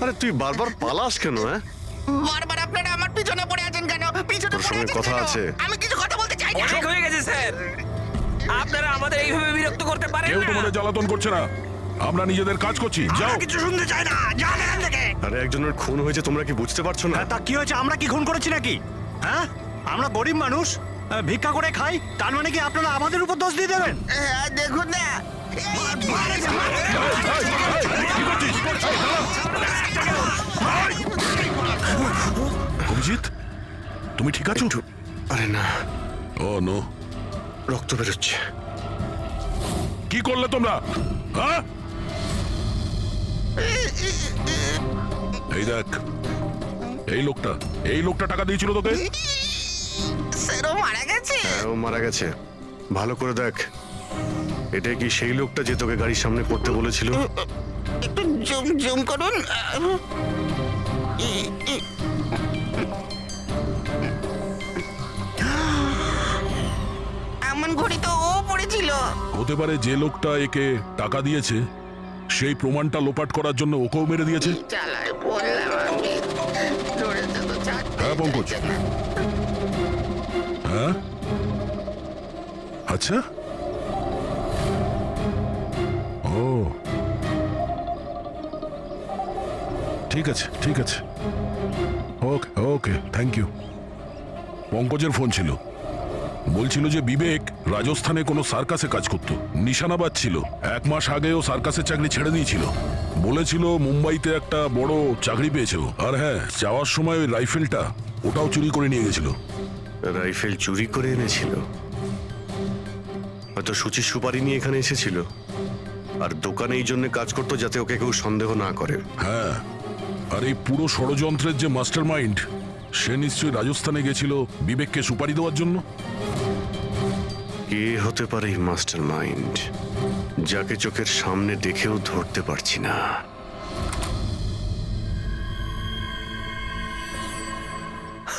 আরে তুই বারবার পালাস কেন? হ্যাঁ, বারবার আপনারা আমার পিছনে পড়ে আছেন কেন? পিছনে তোর পড়ে সঙ্গে আছেন কথা কেন? আছে। আমি কিছু কথা বলতে চাই না। অনেক হয়ে গেছে স্যার, আপনারা আমাদের এইভাবে বিরক্ত করতে পারেন কেউ না। তোমাদের জ্বালাতন করছে না, আমরা নিজেদের কাজ করছি। যাও। আমরা কিছু শুনতে চাই না, যান এখান থেকে। আরে একজনের খুন হয়েছে, তোমরা কি বুঝতে পারছো না? তা কি হয়েছে? আমরা কি খুন করেছি নাকি? হ্যাঁ, আমরা গরিব মানুষ, ভিক্ষা করে খাই, তার মানে কি আপনারা আমাদের উপর দোষ দিয়ে দেবেন? দেখুন না, অভিজিৎ, তুমি ঠিক আছো? আরে না, ও নো, রক্ত বেরোচ্ছে। কি করলে তোমরা? হ্যাঁ, এই দেখ, এই লোকটা টাকা দিয়েছিল তোকে। স্যারও মারা গেছে। হ্যাঁ, ও মারা গেছে। ভালো করে দেখ, এটা কি সেই লোকটা যে তোকে গাড়ির সামনে পড়তে বলেছিল? একটু জুম জুম করুন। এমন ঘড়ি তো ও পড়েছিল। হতে পারে যে লোকটা একে টাকা দিয়েছে সেই প্রমাণটা লোপাট করার জন্য ওকেও মেরে দিয়েছে। চালায় বললাম আমি, ধরেছে তো ছাড়তে হ্যাঁ, পঙ্কজ। চাইছে না। হ্যাঁ, আচ্ছা, ও ঠিক আছে, ঠিক আছে, ওকে ওকে, থ্যাংক ইউ। পঙ্কজের ফোন ছিল, বলছিল যে বিবেক রাজস্থানে কোনো সার্কাসে কাজ করত, নিশানাবাদ ছিল। 1 মাস আগেও সার্কাসের চাকরি ছেড়ে দিয়েছিল। বলেছিল মুম্বাইতে একটা বড় চাকরি পেয়েছে ও। আর হ্যাঁ, যাওয়ার সময় ওই রাইফেলটা ওটাও চুরি করে নিয়ে গেছিল। রাইফেল চুরি করে এনেছিল? হয়তো সুচির সুপারি নিয়ে এখানে এসেছিল, আর দোকানে এই জন্য কাজ করতো যাতে ওকে কেউ সন্দেহ না করে। হ্যাঁ, আর এই পুরো ষড়যন্ত্রের যে মাস্টার মাইন্ড, সে নিশ্চয়ই রাজস্থানে গেছিল বিবেককে সুপারি দেওয়ার জন্য। কে হতে পারে এই মাস্টার মাইন্ড, যাকে চোখের সামনে দেখেও ধরতে পারছি না?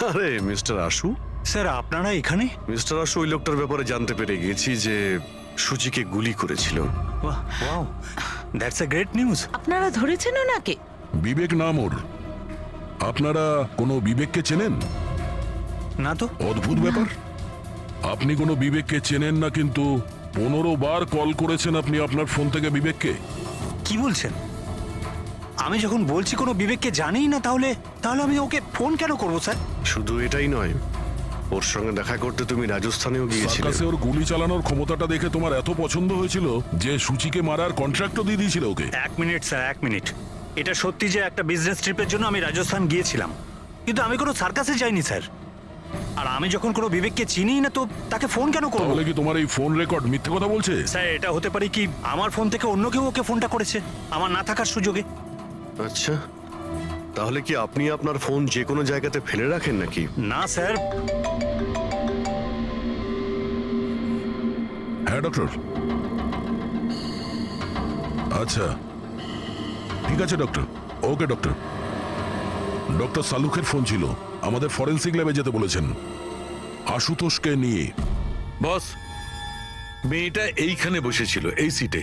আরে মিস্টার আশু। স্যার, আপনারা এখানে? মিস্টার আশু, ওই লোকটার ব্যাপারে জানতে পেরে গেছি যে সুচিকে গুলি করেছিল। Wow, that's a great news. আপনারা ধরেছেন ওনাকে? বিবেক নাম ওর। আপনারা কোনো বিবেককে চেনেন? না তো। অদ্ভুত ব্যাপার, আপনি কোনো বিবেককে চেনেন না, কিন্তু 15 বার কল করেছেন আপনি আপনার ফোন থেকে বিবেককে। কি বলছেন? আমি যখন বলছি কোনো বিবেককে জানিই না, তাহলে আমি ওকে ফোন কেন করবো স্যার? শুধু এটাই নয়, ওর সঙ্গে দেখা করতে তুমি রাজস্থানেও গিয়েছিলে। সার্কাসে ওর গুলি চালানোর ক্ষমতাটা দেখে তোমার এত পছন্দ হয়েছিল যে সুচিকে মারার কন্ট্রাক্টও দিয়ে দিয়েছিল ওকে। 1 মিনিট স্যার, 1 মিনিট। এটা সত্যি যে একটা বিজনেস ট্রিপের জন্য আমি রাজস্থান গিয়েছিলাম, কিন্তু আমি কোনো সার্কাসে যাইনি স্যার। আর আমি যখন কোনো বিবেককে চিনি না, তো তাকে ফোন কেন করবো? তাহলে কি তোমার এই ফোন রেকর্ড মিথ্যে কথা বলছে? স্যার, এটা হতে পারে কি আমার ফোন থেকে অন্য কেউ ওকে ফোনটা করেছে আমার না থাকার সুযোগে। আচ্ছা, তাহলে কি আপনি আপনার ফোন যে কোনো জায়গাতে ফেলে রাখেন নাকি? না স্যার। হ্যাঁ ডক্টর। আচ্ছা, ঠিক আছে ডক্টর। ওকে ডক্টর। ডক্টর সালুখের ফোন ছিল, আমাদের ফরেন্সিক ল্যাবে যেতে বলেছেন আশুতোষকে নিয়ে। বস, মেয়েটা এইখানে বসেছিল এই সিটে,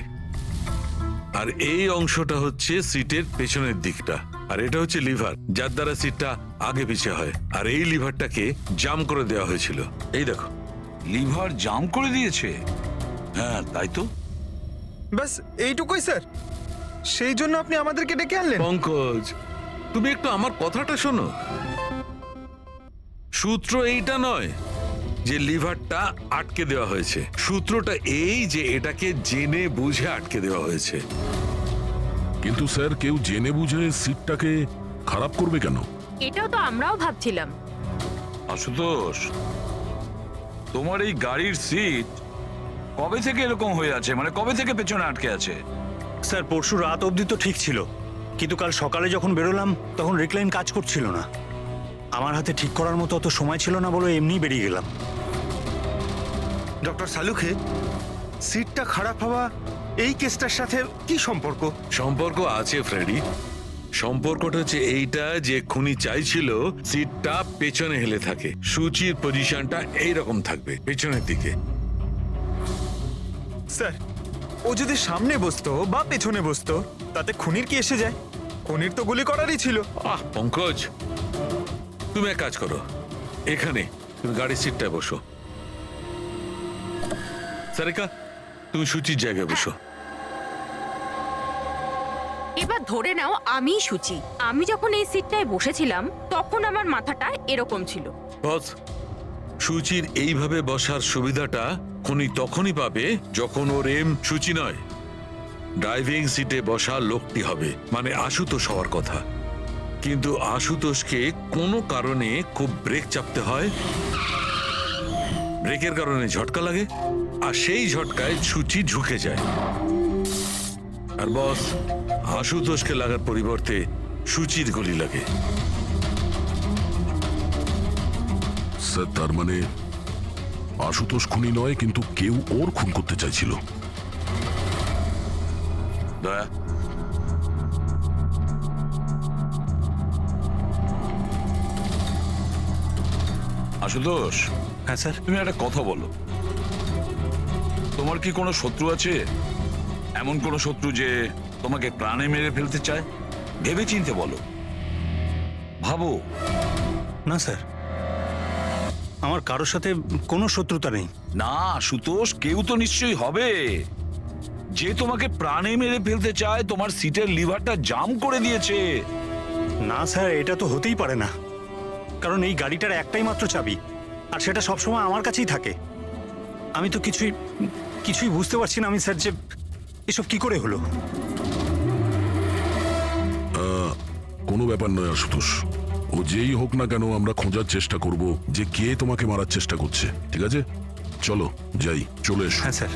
আর এই অংশটা হচ্ছে সিটের পেছনের দিকটা, আর এটা হচ্ছে লিভার, যার দ্বারা সিটটা আগে পিছে হয়। আর এই লিভারটাকে জাম করে দেওয়া হয়েছিল। এই দেখো। লিভার জাম করে দিয়েছে? হ্যাঁ, তাই তো। ব্যাস এইটুকুই স্যার, সেই জন্য আপনি আমাদেরকে ডেকে আনলেন? পঙ্কজ, তুমি একটু আমার কথাটা শোনো। সূত্র এইটা নয় যে লিভারটা আটকে দেওয়া হয়েছে, সূত্রটা এই যে এটাকে জেনে বুঝে আটকে দেওয়া হয়েছে। কিন্তু স্যার, কেউ জেনে বুঝে সিটটাকে খারাপ করবে কেন? এটাও তো আমরাও ভাবছিলাম। আশুতোষ, তোমার এই গাড়ির সিট কবে থেকে এরকম হয়ে আছে? মানে কবে থেকে পেছনে আটকে আছে? স্যার, পরশু রাত অবধি তো ঠিক ছিল, কিন্তু কাল সকালে যখন বেরোলাম তখন রিক্লাইন কাজ করছিল না। আমার হাতে ঠিক করার মতো অত সময় ছিল না বলে এমনি বেরিয়ে গেলাম। ডক্টর সালুখে, সিটটা খারাপ হওয়া এই কেসটার সাথে কি সম্পর্ক? সম্পর্ক আছে ফ্রেডি। সম্পর্কটা হচ্ছে এইটা যে খুনি চাইছিল সিটটা পেছনে হেলে থাকে, সুচির পজিশনটা এইরকম থাকবে পেছনের দিকে। স্যার, ও যদি সামনে বসতো বা পেছনে বসতো তাতে খুনির কি এসে যায়? খুনির তো গুলি করারই ছিল। পঙ্কজ, তুমি এক কাজ করো, এখানে তুমি গাড়ির সিটটায় বসো। সারিকা, তুমি সুচির জায়গায় বসো। এবার ধরে নাও আমি সুচি। আমি যখন এই সিটটায় বসেছিলাম তখন আমার মাথাটা এরকম ছিল। বস, সুচির এইভাবে বসার সুবিধাটা খুনি তখনই পাবে যখন ওর এম সুচি নয়, ড্রাইভিং সিটে বসা লোকটি হবে, মানে আশুতোষ হওয়ার কথা। কিন্তু আশুতোষকে কোনো কারণে খুব ব্রেক চাপতে হয়, ব্রেকের কারণে ঝটকা লাগে, আর সেই ঝটকায় সুচি ঝুঁকে যায়। আর বস, আশুতোষকে লাগার পরিবর্তে সুচির গুলি লাগে। স্যার, তার মানে আশুতোষ খুনি নয়, কিন্তু কেউ ওর খুন করতে চাইছিল। দয়া, আশুতোষ, হ্যাঁ স্যার। তুমি একটা কথা বলো, তোমার কি কোনো শত্রু আছে? এমন কোনো শত্রু যে তোমাকে প্রাণে মেরে ফেলতে চায়? ভেবে চিনতে বলো, ভাবো। না স্যার, আমার কারোর সাথে কোনো শত্রুতা নেই। না আশুতোষ, কেউ তো নিশ্চয়ই হবে যে তোমাকে প্রাণে মেরে ফেলতে চায়, তোমার সিটের লিভারটা জাম করে দিয়েছে। না স্যার, এটা তো হতেই পারে না, কারণ এই গাড়িটার একটাই মাত্র চাবি, আর সেটা সবসময় আমার কাছেই থাকে। আমি তো কিছুই বুঝতে পারছি না আমি স্যার, যে এসব কি করে হলো। কোনো ব্যাপার নয় আশুতোষ, ও যেই হোক না কেন আমরা খোঁজার চেষ্টা করব যে কে তোমাকে মারার চেষ্টা করছে। ঠিক আছে, চলো যাই, চলে এসো। হ্যাঁ স্যার।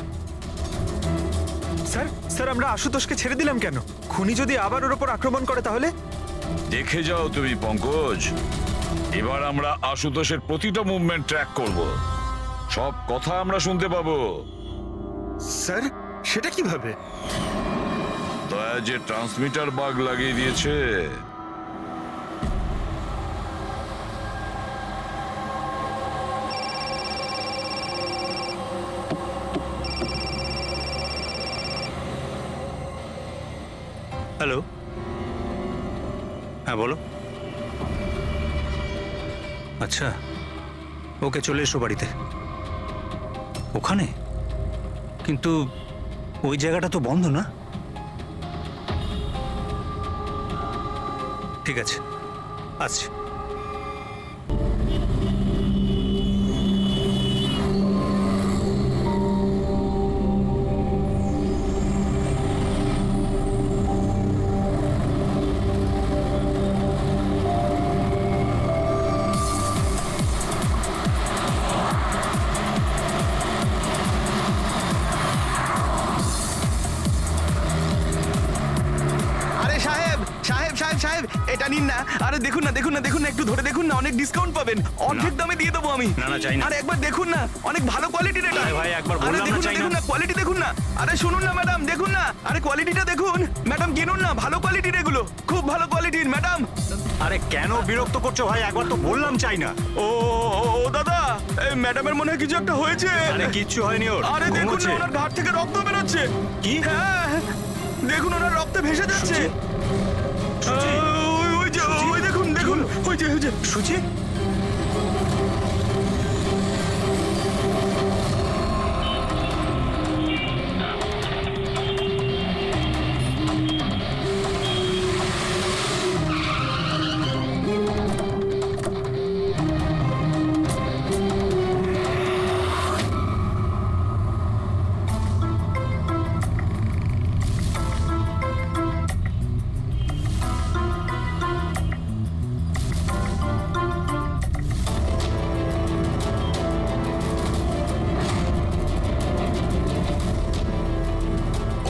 স্যার স্যার, আমরা আশুতোষকে ছেড়ে দিলাম কেন? খুনি যদি আবার ওর ওপর আক্রমণ করে তাহলে? দেখে যাও তুমি পঙ্কজ, এবার আমরা আশুতোষের প্রতিটা মুভমেন্ট ট্র্যাক করব, সব কথা আমরা শুনতে পাবো। স্যার, সেটা কিভাবে? দয়া যে ট্রান্সমিটার বাগ লাগিয়ে দিয়েছে। হ্যালো, হ্যাঁ বলো। আচ্ছা, ওকে, চলে এসো বাড়িতে। ওখানে? কিন্তু ওই জায়গাটা তো বন্ধ না। ঠিক আছে, আসছি। আরে সাহেব সাহেব সাহেব সাহেব, এটা নিন না। আরে দেখুন না, দেখুন না, দেখুন না, একটু ধরে দেখুন না, অনেক ডিসকাউন্ট পাবেন, অর্ধেক দামে দিয়ে দেবো আমি। না, না, চাই না। আরে একবার দেখুন না, অনেক ভালো কোয়ালিটির এটা। আরে ভাই, একবার আরে বললাম না, দেখুন না, চাই না। দেখুন না, কোয়ালিটি দেখুন না। আরে শুনুন না ম্যাডাম, দেখুন না, আরে কোয়ালিটিটা দেখুন ম্যাডাম, কিনুন না, ভালো কোয়ালিটির এগুলো, খুব ভালো কোয়ালিটির ম্যাডাম। আরে কেন বিরক্ত করছো ভাই? একবার তো বললাম চাই না। ও ও, ও দাদা, এই ম্যাডামের মনে হয় কিছু একটা হয়েছে। আরে কিচ্ছু হয়নি ওর। আরে দেখুন না, ঘুমোচ্ছে। ওনার ঘাট থেকে রক্ত বেরোচ্ছে। কি? হ্যাঁ, দেখুন ওনার রক্তে ভেসে যাচ্ছে। সুচি? ওই যে, সুচি? ওই দেখুন, দেখুন, ওই যে। সুচি?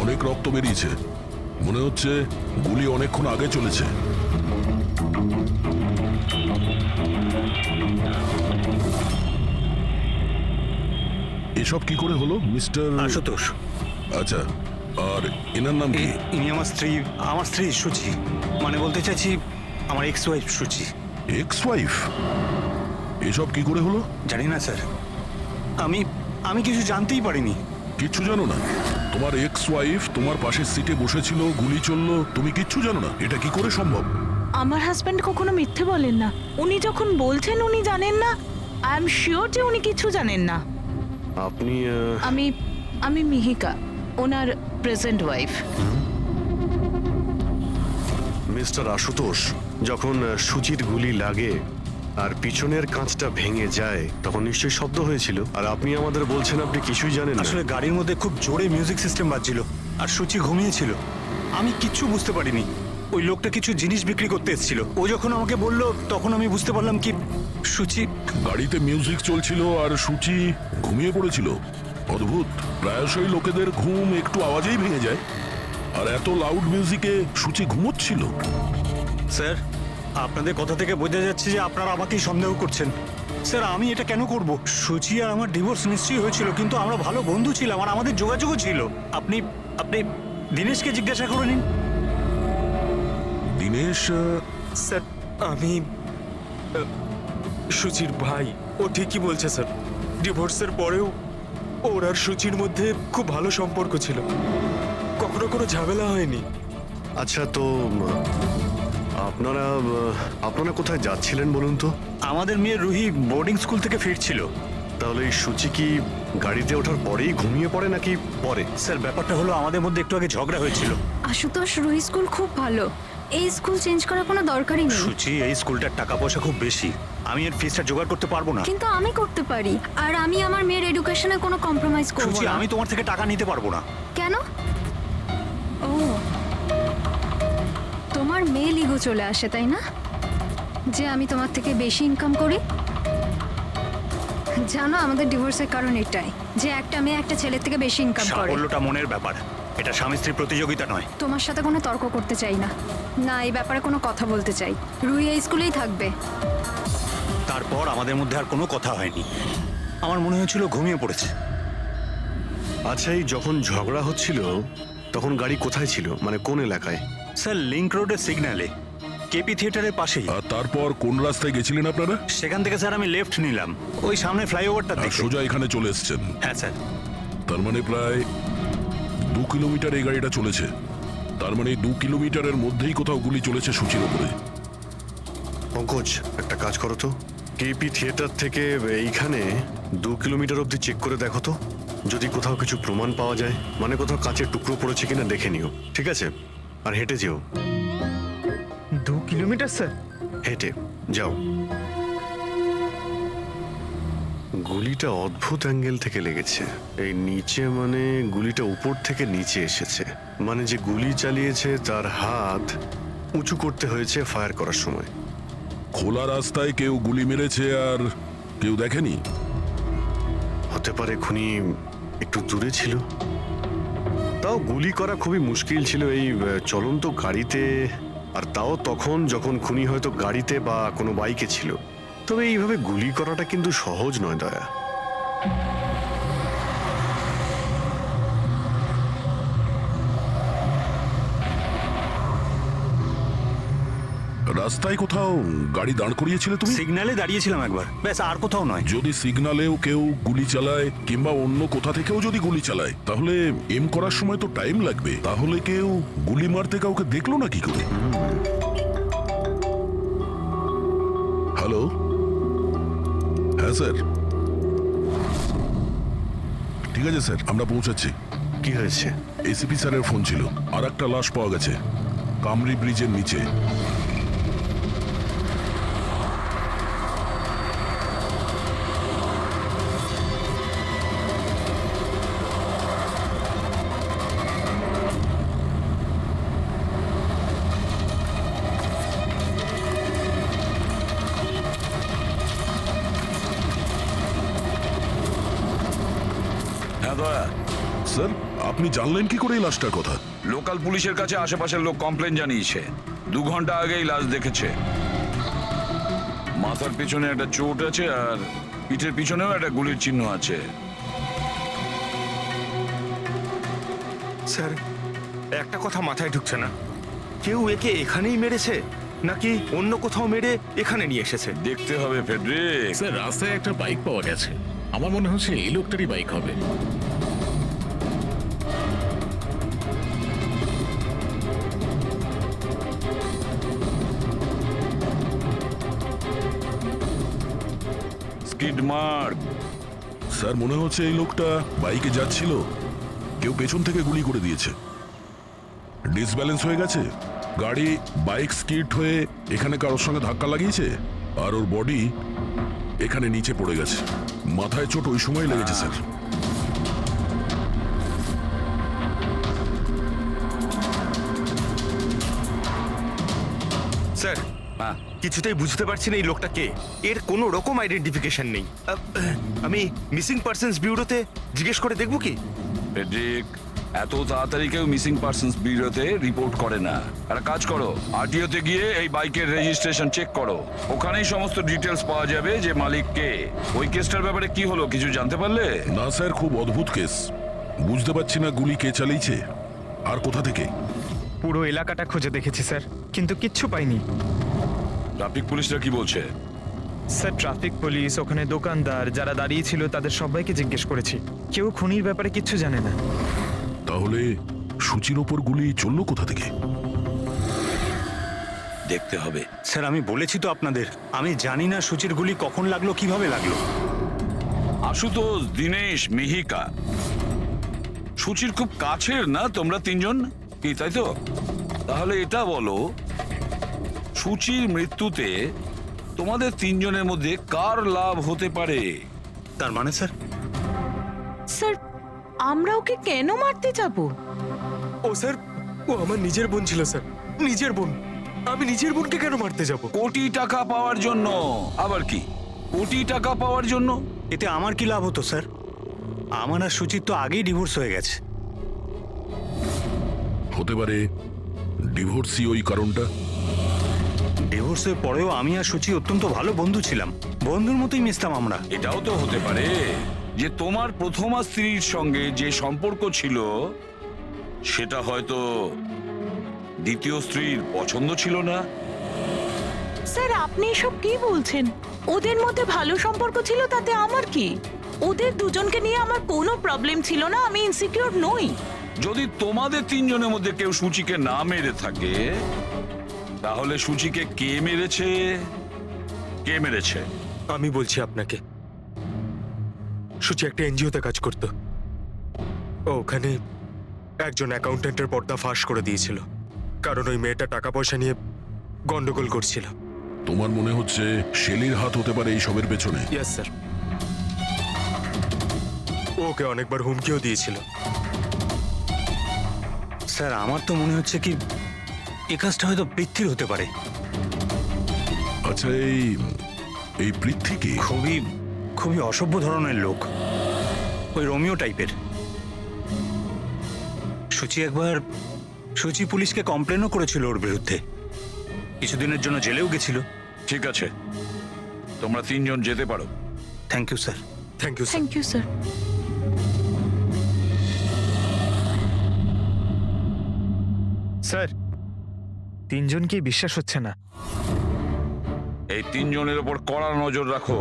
অনেক রক্ত বেরিয়েছে, মনে হচ্ছে গুলি অনেকক্ষণ আগে চলেছে। এসব কি করে হলো মিস্টার আশুতোষ। আচ্ছা, আর এনার নাম কি? ইনি আমার স্ত্রী সুচি। মানে বলতে চাইছি আমার ex wife Suchi. Ex wife? এসব কি করে হলো? জানি না স্যার, আমি কিছু জানতেই পারিনি। কিচ্ছু জানো না? তোমার এক্স ওয়াইফ তোমার পাশের সিটে বসেছিল, গুলি চললো, তুমি কিচ্ছু জানো না? এটা কি করে সম্ভব? আমার হাজবেন্ড কখনো মিথ্যে বলেন না। উনি যখন বলছেন উনি জানেন না, আই এম শিওর যে উনি কিছু জানেন না। আপনি আমি মিহিকা, ওনার প্রেজেন্ট ওয়াইফ। মিস্টার আশুতোষ, যখন সুচির গুলি লাগে আর পিছনের কাঁচটা ভেঙে যায় তখন নিশ্চয়ই শব্দ হয়েছিল, আর আপনি আমাদের বলছেন আপনি কিছুই জানেন না। আসলে গাড়ির মধ্যে খুব জোরে মিউজিক সিস্টেম বাজছিল আর সুচি ঘুমিয়েছিল। আমি কিচ্ছু বুঝতে পারিনি। ওই লোকটা কিছু জিনিস বিক্রি করতে এসেছিল। ও যখন আমাকে বললো তখন আমি বুঝতে পারলাম কি সুচি। গাড়িতে মিউজিক চলছিল আর সূচি ঘুমিয়ে পড়েছিল। অদ্ভুত, প্রায়শই লোকেদের ঘুম একটু আওয়াজেই ভেঙে যায়, আর এত লাউড মিউজিকে সূচি ঘুমোচ্ছিল। স্যার, আপনাদের কথা থেকে বোঝা যাচ্ছে যে আপনারা আমাকেই সন্দেহ করছেন। স্যার, আমি এটা কেন করব? সুচি আর আমার ডিভোর্স নিশ্চয়ই হয়েছিল, কিন্তু আমরা ভালো বন্ধু ছিলাম আর আমাদের যোগাযোগও ছিল। আপনি আপনি দীনেশকে জিজ্ঞাসা করে নিন। দিনেশ স্যার, আমি সুচির ভাই। ও ঠিকই বলছে স্যার, ডিভোর্সের পরেও ওর আর সুচির মধ্যে খুব ভালো সম্পর্ক ছিল, কখনো কোনো ঝামেলা হয়নি। আচ্ছা, তো আপনারা কোথায় যাচ্ছিলেন বলুন তো? আমাদের মেয়ে রুহি বোর্ডিং স্কুল থেকে ফিরছিল। তাহলে এই সূচি কি গাড়িতে ওঠার পরেই ঘুমিয়ে পড়ে নাকি পরে? স্যার, ব্যাপারটা হলো আমাদের মধ্যে একটু আগে ঝগড়া হয়েছিল। আশুতোষ, রুহি স্কুল খুব ভালো, এই স্কুল চেঞ্জ করার কোনো দরকারই নেই। সুচি, এই স্কুলটার টাকা পয়সা খুব বেশি, আমি এর ফিসটা জোগাড় করতে পারবো না। কিন্তু আমি করতে পারি, আর আমি আমার মেয়ের এডুকেশনে কোনো কম্প্রোমাইজ করব সুচি, না। আমি তোমার থেকে টাকা নিতে পারবো না। কেন? ও, তোমার মেয়ে লিগো চলে আসে তাই না, যে আমি তোমার থেকে বেশি ইনকাম করি? জানো, আমাদের ডিভোর্সের কারণ এটাই, যে একটা মেয়ে একটা ছেলের থেকে বেশি ইনকাম করে। সাফল্যটা মনের ব্যাপার, এটা স্বামী স্ত্রী প্রতিযোগিতা নয়। তোমার সাথে কোনো তর্ক করতে চাই না, না এই ব্যাপারে কোনো কথা বলতে চাই। রুহি এই স্কুলেই থাকবে। তারপর আমাদের মধ্যে আর কোনো কথা হয়নি। আমার মনে হয়েছিল ঘুমিয়ে পড়েছে। আচ্ছা, এই যখন ঝগড়া হচ্ছিল তখন গাড়ি কোথায় ছিল, মানে কোন এলাকায়? স্যার, লিংক রোডের সিগন্যালে, কেপি থিয়েটারের পাশেই। আর তারপর কোন রাস্তায় গেছিলেন আপনারা? সেখান থেকে স্যার আমি লেফট নিলাম, ওই সামনে ফ্লাইওভারটা আর দেখে। সোজা এখানে চলে এসেছেন? হ্যাঁ স্যার। তার মানে প্রায় 2 কিলোমিটার এই গাড়িটা চলেছে। তার মানে 2 কিলোমিটারের মধ্যেই কোথাও গুলি চলেছে সূচির উপরে। পঙ্কজ, একটা কাজ করো তো, কেপি থিয়েটার থেকে এইখানে 2 কিলোমিটার অবধি চেক করে দেখো তো, যদি কোথাও কিছু প্রমাণ পাওয়া যায়, মানে কোথাও কাঁচের টুকরো পড়েছে কিনা দেখে নিও, ঠিক আছে? আর হেঁটে যেও। 2 কিলোমিটার স্যার? হেঁটে যাও। গুলিটা অদ্ভুত অ্যাঙ্গেল থেকে লেগেছে, এই নিচে, মানে গুলিটা উপর থেকে নিচে এসেছে, মানে যে গুলি চালিয়েছে তার হাত উঁচু করতে হয়েছে ফায়ার করার সময়। খোলা রাস্তায় কেউ গুলি মেরেছে আর কেউ দেখেনি? হতে পারে খুনি একটু দূরে ছিল, তাও গুলি করা খুবই মুশকিল ছিল এই চলন্ত গাড়িতে, আর তাও তখন যখন খুনি হয়তো গাড়িতে বা কোনো বাইকে ছিল। তবে এইভাবে গুলি করাটা কিন্তু সহজ নয় দয়া। রাস্তায় কোথাও গাড়ি দাঁড় করিয়েছিলে তুমি? সিগন্যালে দাঁড়িয়েছিলাম একবার, ব্যাস, আর কোথাও নয়। যদি সিগন্যালেও কেউ গুলি চালায় কিংবা অন্য কোথা থেকেও যদি গুলি চালায়, তাহলে এম করার সময় তো টাইম লাগবে। তাহলে কেউ গুলি মারতে কাউকে দেখলো না কি করে? হ্যালো, হ্যাঁ স্যার, ঠিক আছে স্যার, আমরা পৌঁছাচ্ছি। কি হয়েছে? এসিপি স্যারের ফোন ছিল, আর একটা লাশ পাওয়া গেছে কামরি ব্রিজের নিচে। হ্যাঁ দয়া, স্যার, আপনি জানলেন কি করে এই লাশটার কথা? লোকাল পুলিশের কাছে আশেপাশের লোক কমপ্লেন জানিয়েছে। 2 ঘন্টা আগেই লাশ দেখেছে। মাথার পিছনে একটা চোট আছে আর পিঠের পিছনেও একটা গুলির চিহ্ন আছে। স্যার, একটা কথা মাথায় ঢুকছে না, কেউ একে এখানেই মেরেছে নাকি অন্য কোথাও মেরে এখানে নিয়ে এসেছে? দেখতে হবে ফেডরিক। স্যার, রাস্তায় একটা বাইক পাওয়া গেছে, আমার মনে হচ্ছে এই লোকটারই বাইক হবে। Skid mark. স্যার মনে হচ্ছে এই লোকটা বাইকে যাচ্ছিল, কেউ পেছন থেকে গুলি করে দিয়েছে। ডিসব্যালেন্স হয়ে গেছে, গাড়ি বাইক স্কিড হয়ে এখানে কারোর সঙ্গে ধাক্কা লাগিয়েছে, আর ওর বডি এখানে নিচে পড়ে গেছে। মাথায় চোট ওই সময় লেগেছে স্যার। স্যার হ্যাঁ, কিছুতেই বুঝতে পারছি না এই লোকটা কে। এর কোনো রকম আইডেন্টিফিকেশন নেই। আমি মিসিং পার্সনস ব্যুরোতে জিজ্ঞেস করে দেখবো কি? ফেডরিক, এত তাড়াতাড়ি কেউ মিসিং পার্সনস ব্যুরোতে রিপোর্ট করে না। একটা কাজ করো, আরটিওতে গিয়ে এই বাইকের রেজিস্ট্রেশন চেক করো, ওখানেই সমস্ত ডিটেলস পাওয়া যাবে যে মালিক কে। ওই কেসটার ব্যাপারে কি হলো, কিছু জানতে পারলে? না স্যার, খুব অদ্ভুত কেস। বুঝতে পারছি না গুলি কে চালিয়েছে আর কোথা থেকে। পুরো এলাকাটা খুঁজে দেখেছি স্যার, কিন্তু কিচ্ছু পাইনি। ট্রাফিক পুলিশরা কি বলছে? স্যার ট্রাফিক পুলিশ, ওখানে দোকানদার যারা দাঁড়িয়ে ছিল তাদের সবাইকে জিজ্ঞেস করেছি, কেউ খুনির ব্যাপারে কিচ্ছু জানে না। তাহলে সূচির ওপর গুলি চললো কোথা থেকে? দেখতে হবে। স্যার আমি বলেছি তো আপনাদের, আমি জানি না সূচির গুলি কখন লাগলো, কিভাবে লাগলো। আশুতোষ, দীনেশ, মিহিকা, সূচির খুব কাছের না তোমরা তিনজন, কি তাই তো? তাহলে এটা বলো, সূচির মৃত্যুতে তোমাদের তিনজনের মধ্যে কার লাভ হতে পারে? তার মানে স্যার? স্যার আমরা ওকে কেন মারতে যাব? ও স্যার, ও আমার নিজের বোন ছিল স্যার, নিজের বোন। আমি নিজের বোনকে কেন মারতে যাব? কোটি টাকা পাওয়ার জন্য। আবার কি কোটি টাকা পাওয়ার জন্য? এতে আমার কি লাভ হতো স্যার? আমার আর সুচির তো আগেই ডিভোর্স হয়ে গেছে। হতে পারে ডিভোর্সই ওই কারণটা। ডিভোর্সের পরেও আমি আর সুচি অত্যন্ত ভালো বন্ধু ছিলাম, বন্ধুর মতোই মিশতাম আমরা। এটাও তো হতে পারে যে তোমার প্রথমা স্ত্রীর সঙ্গে যে সম্পর্ক ছিল সেটা হয়তো দ্বিতীয় স্ত্রীর পছন্দ ছিল না। স্যার আপনি এসব কি বলছেন? ওদের মধ্যে ভালো সম্পর্ক ছিল, তাতে আমার কি? ওদের দুজনকে নিয়ে আমার কোনো প্রবলেম ছিল না, আমি ইনসিকিউর নই। যদি তোমাদের তিনজনের মধ্যে কেউ সূচিকে না মেরে থাকে, তাহলে সূচিকে কে মেরেছে? কে মেরেছে? আমি বলছি আপনাকে, সূচি একটা এনজিওতে কাজ করত। ও ওখানে একজন অ্যাকাউন্টেন্টের পর্দা ফাঁস করে দিয়েছিল, কারণ ওই মেয়েটা টাকা পয়সা নিয়ে গন্ডগোল করছিল। তোমার মনে হচ্ছে শেলির হাত হতে পারে এই সবের পেছনে? ইয়েস স্যার, ওকে অনেকবার হুমকিও দিয়েছিল। স্যার আমার তো মনে হচ্ছে কি এই কাজটা হয়তো পৃথ্বীর হতে পারে। আচ্ছা, এই পৃথ্বী কি? খুবই খুবই অসভ্য ধরনের লোক, ওই রোমিও টাইপের। সুচি পুলিশকে কমপ্লেনও করেছিল ওর বিরুদ্ধে, কিছুদিনের জন্য জেলেও গেছিল। ঠিক আছে, তোমরা তিনজন যেতে পারো। Thank you sir. Thank you sir. Thank you sir. Sir তিনজনকেই বিশ্বাস হচ্ছে না। এই তিনজনের উপর কড়া নজর রাখো।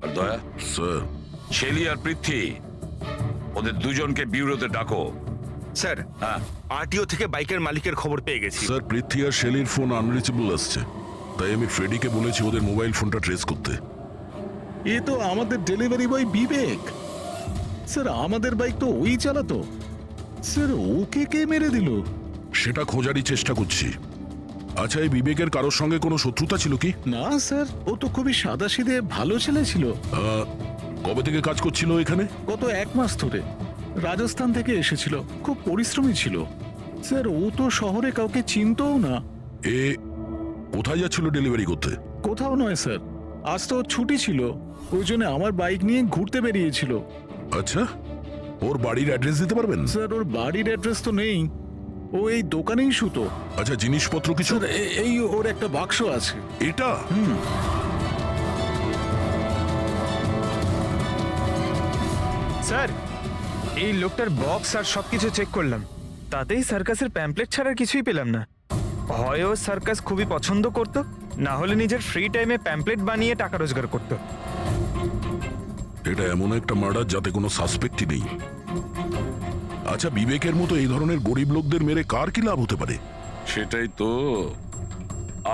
আর দয়া, স্যার, শেলি আর পৃথ্বী, ওদের দুজনকে ব্যুরোতে ডাকো। স্যার হ্যাঁ, আরটিও থেকে বাইকের মালিকের খবর পেয়ে গেছি। স্যার পৃথ্বী আর শেলির ফোন আনরিচেবল আসছে, তাই আমি ফ্রেডিকে বলেছি ওদের মোবাইল ফোনটা ট্রেস করতে। এ তো আমাদের ডেলিভারি বয় বিবেক। স্যার আমাদের বাইক তো ওই চালাতো। স্যার ওকে কে মেরে দিল? সেটা খোঁজারই চেষ্টা করছি। আচ্ছা, এই বিবেকের কারোর সঙ্গে কোনো শত্রুতা ছিল কি? না স্যার, ও তো খুবই সাদাসিধে ভালো ছেলে ছিল। কবে থেকে কাজ করছিল এখানে? গত 1 মাস ধরে রাজস্থান থেকে এসেছিল, খুব পরিশ্রমী ছিল। স্যার ও তো শহরে কাউকে চিনতও না। এ কোথায় যাচ্ছিল ডেলিভারি করতে? কোথাও নয় স্যার, আজ তো ওর ছুটি ছিল, ওই জন্য আমার বাইক নিয়ে ঘুরতে বেরিয়েছিল। আচ্ছা, ওর বাড়ির অ্যাড্রেস দিতে পারবেন? স্যার ওর বাড়ির অ্যাড্রেস তো নেই, ও এই দোকানেই শুতো। আচ্ছা, জিনিসপত্র কিছু? স্যার এই ওর একটা বাক্স আছে। এটা? স্যার এই লোকটার বক্স আর সবকিছু চেক করলাম, তাতেই সার্কাসের প্যাম্পলেট ছাড়া কিছুই পেলাম না। হয় ও সার্কাস খুবই পছন্দ করত, না হলে নিজের ফ্রি টাইমে প্যাম্পলেট বানিয়ে টাকা রোজগার করত। এটা এমন একটা মার্ডার যাতে কোনো সাসপেক্টই নেই। আচ্ছা, বিবেকের মতো এই ধরনের গরিব লোকদের মেরে কার কি লাভ হতে পারে? সেটাই তো।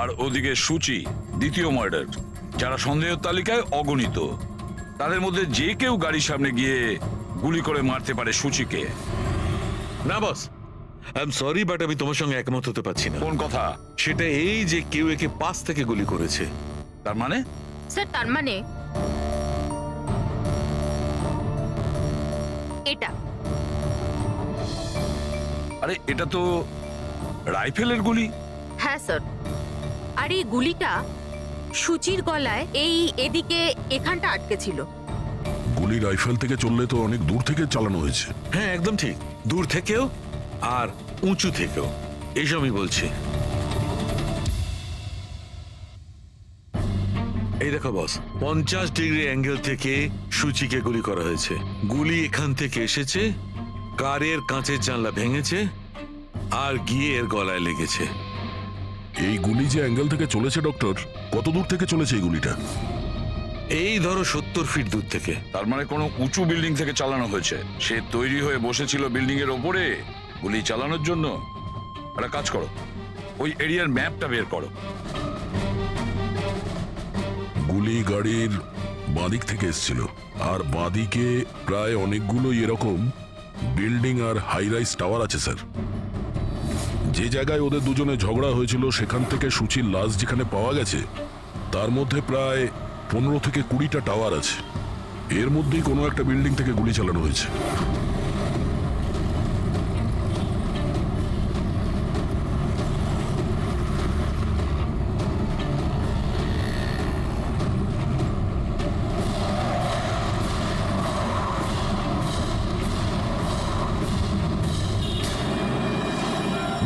আর ওদিকে সূচি, দ্বিতীয় মার্ডার, যারা সন্দেহের তালিকায় অগণিত, তাদের মধ্যে যে কেউ গাড়ির সামনে গিয়ে গুলি করে মারতে পারে সুচিকে। না বস, আই এম সরি বাট আমি তোমার সঙ্গে একমত হতে পারছি না। কোন কথা? সেটা এই যে কেউ একে পাশ থেকে গুলি করেছে। তার মানে? স্যার তার মানে এটা। আরে এটা তো রাইফেলের গুলি। হ্যাঁ স্যার, আর এই গুলিটা সুচির গলায় এই এদিকে এখানটা আটকে ছিল। গুলি রাইফেল থেকে চললে তো অনেক দূর থেকে চালানো হয়েছে। হ্যাঁ একদম ঠিক, দূর থেকেও আর উঁচু থেকেও, এইসব আমি বলছি। এই দেখো বস, 50 ডিগ্রি অ্যাঙ্গেল থেকে সুচিকে গুলি করা হয়েছে। গুলি এখান থেকে এসেছে, কারের কাঁচের জানলা ভেঙেছে আর গিয়ে এর গলায় লেগেছে। এই গুলি যে অ্যাঙ্গেল থেকে চলেছে ডক্টর, কত দূর থেকে চলেছে এই গুলিটা? এই ধরো 70 ফিট দূর থেকে। তার মানে কোনো উঁচু বিল্ডিং থেকে চালানো হয়েছে। সে তৈরি হয়ে বসেছিল বিল্ডিং এর ওপরে গুলি চালানোর জন্য। একটা কাজ করো, ওই এরিয়ার ম্যাপটা বের করো। গুলি গাড়ির বাঁদিক থেকে এসেছিল, আর বাঁদিকে প্রায় অনেকগুলো এরকম বিল্ডিং আর হাই রাইজ টাওয়ার আছে স্যার। যে জায়গায় ওদের দুজনে ঝগড়া হয়েছিল সেখান থেকে সুচির লাশ যেখানে পাওয়া গেছে, তার মধ্যে প্রায় 15 থেকে 20টা টাওয়ার আছে। এর মধ্যেই কোনো একটা বিল্ডিং থেকে গুলি চালানো হয়েছে।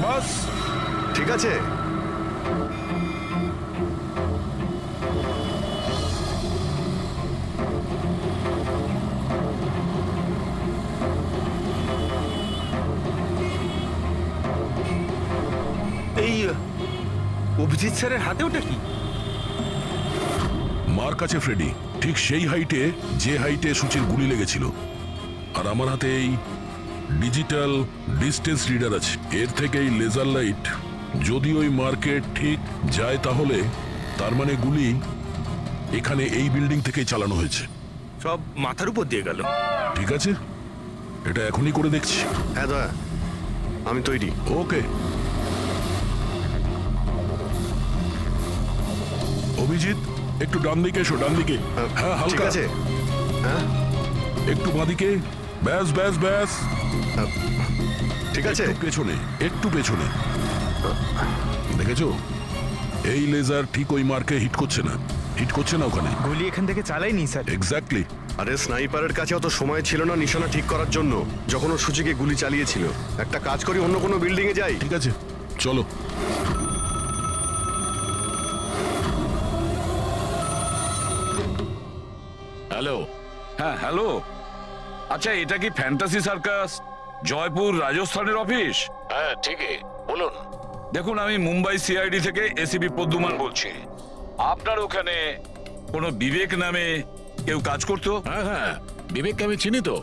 বাস ঠিক আছে। এই অভিজিৎ স্যারের হাতে ওটা কি? মার কাছে ফ্রেডি, ঠিক সেই হাইটে যে হাইটে সুচির গুলি লেগেছিল। আর আমার হাতে এই ডিজিটাল ডিস্টেন্স রিডার আছে। এর থেকে এই লেজার লাইট যদি ওই মার্কেট ঠিক যায়, তাহলে তার মানে গুলি এখানে এই বিল্ডিং থেকেই চালানো হয়েছে। সব মাথার উপর দিয়ে গেল। ঠিক আছে, এটা এখনই করে দেখছি। হ্যাঁ দয়া, আমি তৈরি। ওকে অভিজিৎ, একটু ডান দিকে এসো, ডান দিকে। হ্যাঁ ঠিক হালকা আছে। হ্যাঁ একটু বাঁদিকে। ব্যাস ব্যাস ব্যাস, ঠিক আছে। একটু পেছনে, একটু পেছনে। দেখেছো, এই লেজার ঠিক ওই মার্কে হিট করছে না, হিট করছে না ওখানে। গুলি এখান থেকে চালাইনি স্যার। এক্স্যাক্টলি। আরে স্নাইপারের কাছে অত সময় ছিল না নিশানা ঠিক করার জন্য যখন ও সুচিকে গুলি চালিয়েছিল। একটা কাজ করি, অন্য কোনো বিল্ডিং এ যাই। ঠিক আছে, চলো। হ্যালো। হ্যাঁ হ্যালো। আচ্ছা, এটা কি ফ্যান্টাসি সার্কাস জয়পুর রাজস্থানের অফিস? হ্যাঁ ঠিকই, বলুন। দেখুন, আমি মুম্বাই সিআইডি থেকে এসিপি পদ্মুমান বলছি। আপনার ওখানে কোনো বিবেক নামে কেউ কাজ করতো? হ্যাঁ হ্যাঁ, বিবেককে আমি চিনি তো।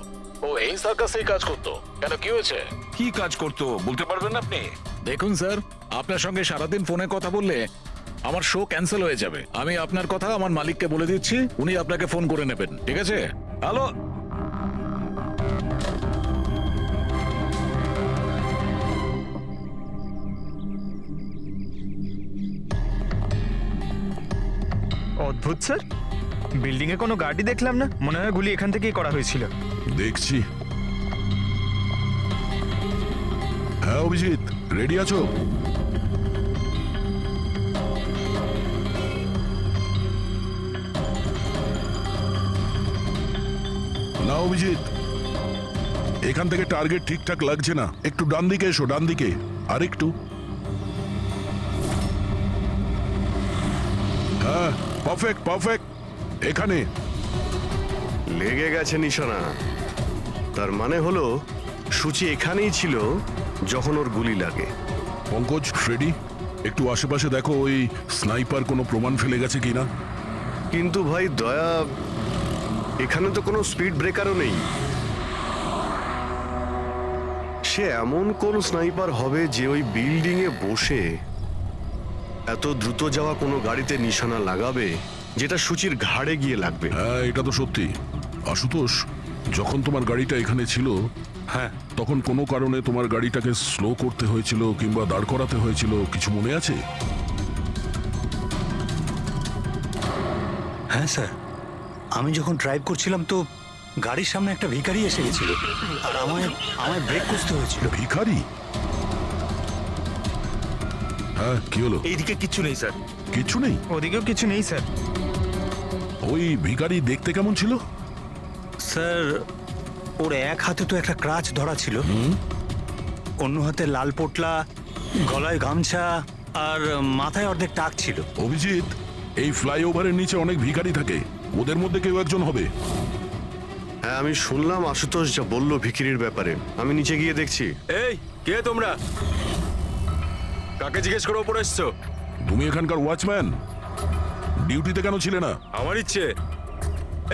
ও এই সার্কাসেই কাজ করতো। কেন, কি হয়েছে? কি কাজ করতো বলতে পারবেন আপনি? দেখুন স্যার, আপনার সঙ্গে সারাদিন ফোনে কথা বললে আমার শো ক্যান্সেল হয়ে যাবে। আমি আপনার কথা আমার মালিককে বলে দিচ্ছি, উনি আপনাকে ফোন করে নেবেন। ঠিক আছে? হ্যালো। অদ্ভুত স্যার, বিল্ডিং এ কোনো গাড়ি দেখলাম না। মনে হয় গুলি এখান থেকেই করা হয়েছিল। দেখছি। হ্যাঁ অভিজিৎ, রেডি আছো? না অভিজিৎ, এখান থেকে টার্গেট ঠিকঠাক লাগছে না। একটু ডান দিকে এসো, ডান দিকে। আর একটু। হ্যাঁ, পারফেক্ট পারফেক্ট। এখানে লেগে গেছে নিশানা। তার মানে হলো সুচি এখানেই ছিল যখন ওর গুলি লাগে। পঙ্কজ, ফ্রেডি, একটু আশেপাশে দেখো ওই স্নাইপার কোনো প্রমাণ ফেলে গেছে কিনা। কিন্তু ভাই দয়া, এখানে তো কোনো স্পিড ব্রেকারও নেই। সে এমন কোন স্নাইপার হবে যে ওই বিল্ডিং এ বসে এত দ্রুত যাওয়া কোনো গাড়িতে নিশানা লাগাবে যেটা সুচির ঘাড়ে গিয়ে লাগবে। হ্যাঁ এটা তো সত্যি। আশুতোষ, যখন তোমার গাড়িটা এখানে ছিল, হ্যাঁ তখন কোনো কারণে তোমার গাড়িটাকে স্লো করতে হয়েছিল কিংবা দাঁড় করাতে হয়েছিল, কিছু মনে আছে? হ্যাঁ স্যার, আমি যখন ড্রাইভ করছিলাম তো গাড়ির সামনে একটা ভিখারি এসে গেছিল আর আমায় ব্রেক করতে হয়েছিল। ভিখারি? হ্যাঁ কি হলো? এইদিকে কিচ্ছু নেই স্যার। কিছু নেই? ওদিকেও কিছু নেই স্যার। ওই ভিখারি দেখতে কেমন ছিল? স্যার, ওর এক হাতে তো একটা ক্রাচ ধরা ছিল, অন্য হাতে লাল পোটলা, গলায় গামছা আর মাথায় অর্ধেক টাক ছিল। অভিজিৎ, এই ফ্লাইওভারের নিচে অনেক ভিখারি থাকে, ওদের মধ্যে কেউ একজন হবে। হ্যাঁ আমি শুনলাম আশুতোষ যা বললো ভিখিরির ব্যাপারে, আমি নিচে গিয়ে দেখছি। এই কে তোমরা? কাকে জিজ্ঞেস করে ওপরে এসছো? তুমি এখানকার ওয়াচম্যান? ডিউটিতে কেন ছিলে না? আমার ইচ্ছে।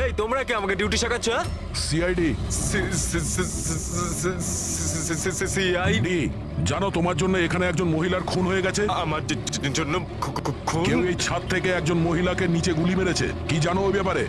এই তোমরা কে আমাকে ডিউটি শেখাচ্ছ? সিআইডি। সিআইডি? জানো তোমার জন্য এখানে একজন মহিলার খুন হয়ে গেছে? আমার জন্য খুন? কেউ এই ছাদ থেকে একজন মহিলাকে নিচে গুলি মেরেছে, কি জানো ওই ব্যাপারে?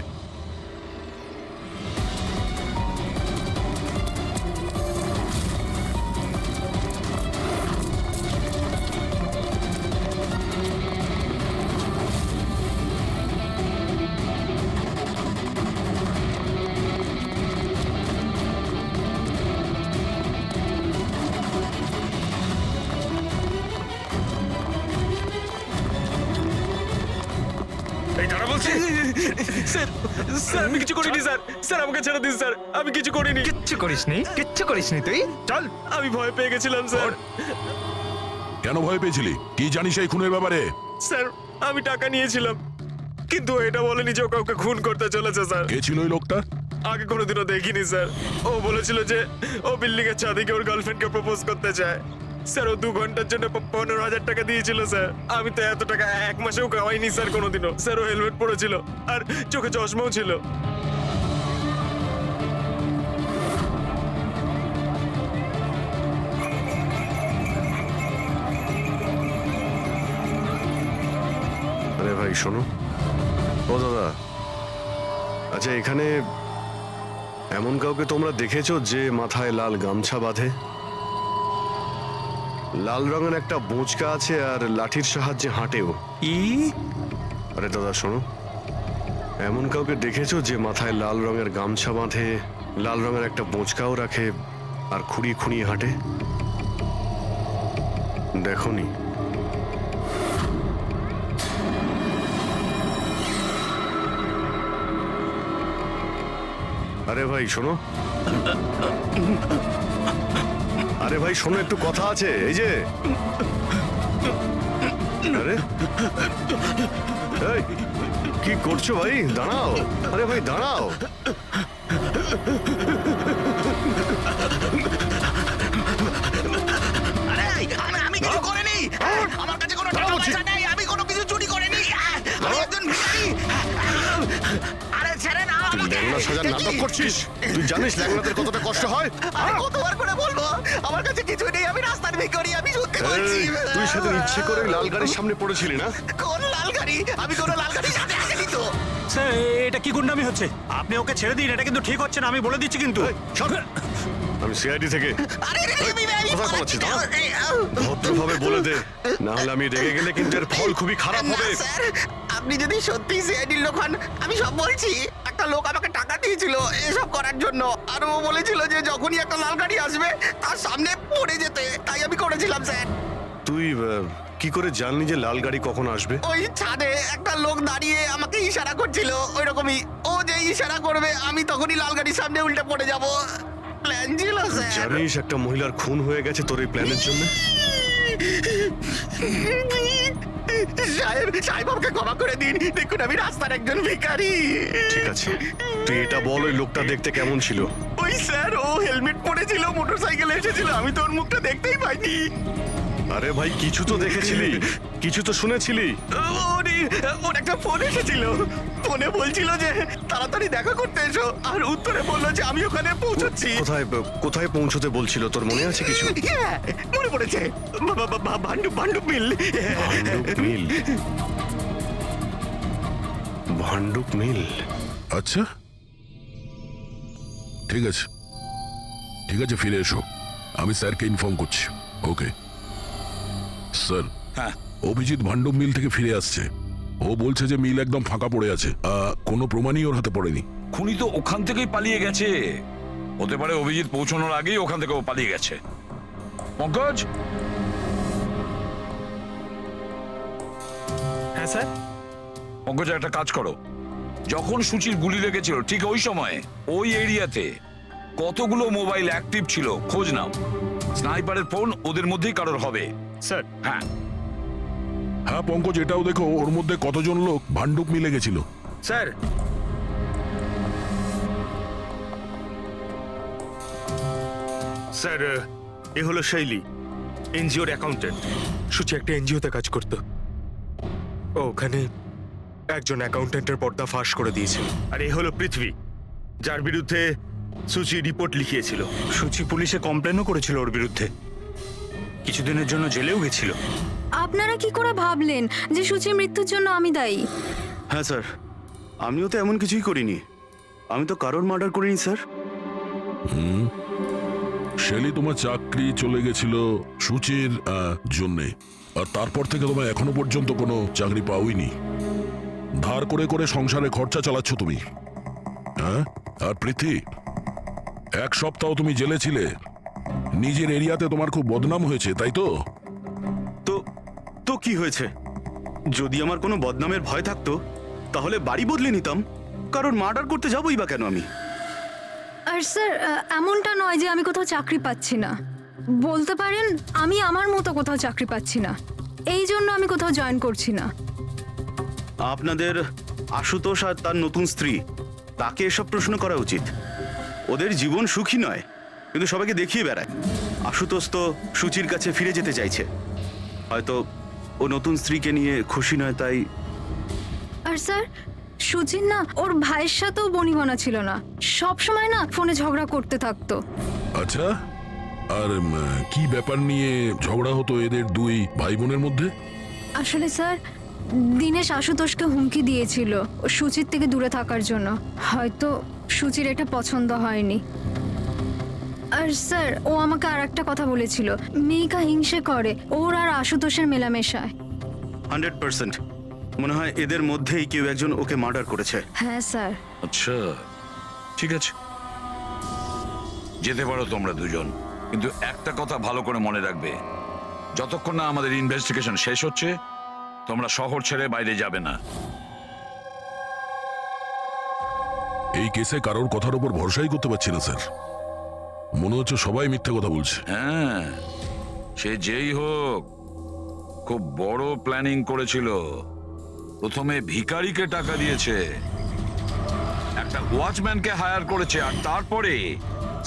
স্যার আমি কিছু করিনি স্যার। স্যার আমাকে ছেড়ে দিন স্যার, আমি কিছু করিনি। কিচ্ছু করিসনি তুই? চল। আমি ভয় পেয়ে গেছিলাম স্যার। কেন ভয় পেয়েছিলি? কি জানিস এই খুনের ব্যাপারে? স্যার আমি টাকা নিয়েছিলাম, কিন্তু এটা বলেনি যে ও কাউকে খুন করতে চলেছে স্যার। কে ছিল ওই লোকটা? আগে কোনোদিনও দেখিনি স্যার। ও বলেছিল যে ও বিল্ডিং এর ছাদে গিয়ে ওর গার্লফ্রেন্ডকে প্রপোজ করতে চায়। স্যার ও 2 ঘন্টার জন্য 15,000 টাকা দিয়েছিল স্যার। আমি তো এত টাকা এক মাসেও কামাইনি স্যার কোনোদিনও। স্যার ও হেলমেট পরেছিল আর চোখে চশমাও ছিল। আরে ভাই শোনো, ও দাদা, আচ্ছা এখানে এমন কাউকে তোমরা দেখেছো যে মাথায় লাল গামছা বাঁধে, লাল রঙের একটা বোঁচকা আছে আর লাঠির সাহায্যে হাঁটেও? আরে দাদা শোনো, এমন কাউকে দেখেছো যে মাথায় লাল রঙের গামছা বাঁধে, লাল রঙের একটা বোঁচকাও রাখে আর খুঁড়িয়ে খুঁড়িয়ে হাঁটে? দেখোনি? আরে ভাই শোনো, আরে ভাই শোনো, একটু কথা আছে। এই যে আরে এই কি করছো ভাই? দাঁড়াও, আরে ভাই দাঁড়াও। আমি কিছু করিনি। আমার কাছে কোনো টাকা পয়সা নেই, আমি কোনো কিছু চুরি করিনি। আমি একজন ভিখারি। আরে ছেড়ে না তুই আমাকে। ল্যাংড়া সাজার নাটক করছিস? তুই জানিস ল্যাংড়াদের কতটা কষ্ট হয়? আরে কতবার করে বলবো, আমার কাছে কিছু নেই, আমি রাস্তার ভিখারি, আমি সত্যি বলছি। এই, তুই সেদিন ইচ্ছে করে লাল গাড়ির সামনে পড়েছিলি না? কোন লাল গাড়ি? আমি কোনো লাল গাড়ির সাথে আসিনি তো। স্যার এটা কি গুন্ডামি হচ্ছে? আপনি ওকে ছেড়ে দিন, এটা কিন্তু ঠিক হচ্ছে না, আমি বলে দিচ্ছি কিন্তু। সর। আমি সিআইডি থেকে। আরে রে, আমি কোথায় পালাচ্ছিস? ভদ্রভাবে বলে দে, না হলে আমি রেগে গেলে কিন্তু এর ফল খুবই খারাপ না হবে। স্যার, আপনি যদি সত্যি সিআইডির লোক হন, আমি সব বলছি। একটা লোক আমাকে টাকা দিয়েছিল এসব করার জন্য, আর ও বলেছিল যে যখনই একটা লাল গাড়ি আসবে তার সামনে পড়ে যেতে, তাই আমি করেছিলাম স্যার। তুই কি করে জানলি যে লাল গাড়ি কখন আসবে? ওই ছাদে একটা লোক দাঁড়িয়ে আমাকে ইশারা করছিল, ওই রকমই। ও যে ইশারা করবে আমি তখনই লাল গাড়ির সামনে উল্টে পড়ে যাব। প্ল্যান ছিল স্যার। জানিস একটা মহিলার খুন হয়ে গেছে তোর এই প্ল্যানের জন্য? সাহেব আমাকে ক্ষমা করে দিন, দেখুন আমি রাস্তার একজন ভিখারি। ঠিক আছে, তুই এটা বল ওই লোকটা দেখতে কেমন ছিল? ওই স্যার, ও হেলমেট পরেছিল, মোটরসাইকেলে এসেছিল, আমি তো ওর মুখটা দেখতেই পাইনি। আরে ভাই কিছু তো দেখেছিলি, কিছু তো শুনেছিলি। ওর একটা ফোন এসেছিল, ফোনে বলছিল যে তাড়াতাড়ি দেখা করতে এসো, আর উত্তরে বললো যে আমি ওখানে পৌঁছচ্ছি। কোথায় কোথায় পৌঁছতে বলছিল, তোর মনে আছে কিছু? হ্যাঁ, মনে পড়েছে, ভান্ডুপ মিল। ভান্ডুপ মিল। ভান্ডুপ মিল। আচ্ছা, ঠিক আছে, ঠিক আছে, ফিরে এসো, আমি স্যারকে ইনফর্ম করছি। Okay sir. হ্যাঁ অভিজিৎ ভান্ডুপ মিল থেকে ফিরে আসছে। ও বলছে যে মিল একদম ফাঁকা পড়ে আছে, কোনো প্রমাণই ওর হাতে পড়েনি। খুনি তো ওখান থেকেই পালিয়ে গেছে। হতে পারে অভিজিৎ পৌঁছানোর আগেই ওখান থেকে ও পালিয়ে গেছে। পঙ্কজ, হ্যাঁ স্যার। পঙ্কজ একটা কাজ করো, যখন সূচির গুলি লেগেছিল ঠিক ওই সময় ওই এরিয়াতে কতগুলো মোবাইল অ্যাক্টিভ ছিল খোঁজ নাও। স্নাইপারের ফোন ওদের মধ্যেই কারোর হবে। স্যার হ্যাঁ হ্যাঁ পঙ্কজ, এটাও দেখো ওর মধ্যে কতজন লোক ভান্ডুপ মিলে গেছিল। স্যার স্যার এ হলো শৈলী, এনজিওর অ্যাকাউন্টেন্ট। সুচি একটা এনজিওতে কাজ করতো। ও ওখানে একজন অ্যাকাউন্টেন্টের পর্দা ফাঁস করে দিয়েছিল। আর এ হলো পৃথ্বী, যার বিরুদ্ধে সুচি রিপোর্ট লিখিয়েছিল। সুচি পুলিশে কমপ্লেনও করেছিল ওর বিরুদ্ধে, কিছুদিনের জন্য জেলেও গেছিল। আপনারা কি করে ভাবলেন যে সূচির মৃত্যুর জন্য আমি দায়ী? হ্যাঁ স্যার, আমিও তো এমন কিছুই করিনি। আমি তো কারোর মার্ডার করিনি স্যার। শেলি, তোমার চাকরি চলে গেছিল সূচির জন্যে, আর তারপর থেকে তোমার এখনো পর্যন্ত কোনো চাকরি পাওইনি। ধার করে করে সংসারে খরচা চালাচ্ছ তুমি। হ্যাঁ, আর প্রীতি, এক সপ্তাহ তুমি জেলে ছিলে, নিজের এরিয়াতে তোমার খুব বদনাম হয়েছে, তাই তো? তো তো কি হয়েছে? যদি আমার কোনো বদনামের ভয় থাকতো তাহলে বাড়ি বদলে নিতাম। কারণ মার্ডার করতে যাবোই বা কেন আমি? আর স্যার, এমনটা নয় যে আমি কোথাও চাকরি পাচ্ছি না। বলতে পারেন আমি আমার মতো কোথাও চাকরি পাচ্ছি না, এই জন্য আমি কোথাও জয়েন করছি না। আপনাদের আশুতোষ আর তার নতুন স্ত্রী, তাকে এসব প্রশ্ন করা উচিত। ওদের জীবন সুখী নয়, কিন্তু সবাইকে দেখিয়ে বেড়ায়। আশুতোষ তো সুচির কাছে ফিরে যেতে চাইছে। হয়তো ও নতুন স্ত্রীকে নিয়ে খুশি নয়, তাই। আর স্যার, সুচির না ওর ভাইয়ের সাথেও বনিবনা ছিল না, সব সময় না ফোনে ঝগড়া করতে থাকতো। আচ্ছা, আর কি ব্যাপার নিয়ে ঝগড়া হতো এদের দুই ভাই বোনের মধ্যে? আসলে স্যার, দীনেশ আশুতোষকে হুমকি দিয়েছিল ও সুচির থেকে দূরে থাকার জন্য। হয়তো সুচির এটা পছন্দ হয়নি। আর স্যার, ও আমাকে আর একটা কথা বলেছিল, মেয়েকা হিংসে করে ওর আর আশুতোষের মেলামেশায়। 100% মনে হয় এদের মধ্যেই কেউ একজন ওকে মার্ডার করেছে। হ্যাঁ স্যার। আচ্ছা, ঠিক আছে, যেতে পারো তোমরা দুজন, কিন্তু একটা কথা ভালো করে মনে রাখবে, যতক্ষণ না আমাদের ইনভেস্টিগেশন শেষ হচ্ছে তোমরা শহর ছেড়ে বাইরে যাবে না। এই কেসে কারোর কথার উপর ভরসাই করতে পারছি না স্যার, মনে হচ্ছে সবাই মিথ্যে কথা বলছে। হ্যাঁ, সে যেই হোক খুব বড় প্ল্যানিং করেছিল। প্রথমে ভিখারিকে টাকা দিয়েছে, একটা ওয়াচম্যানকে হায়ার করেছে, আর তারপরে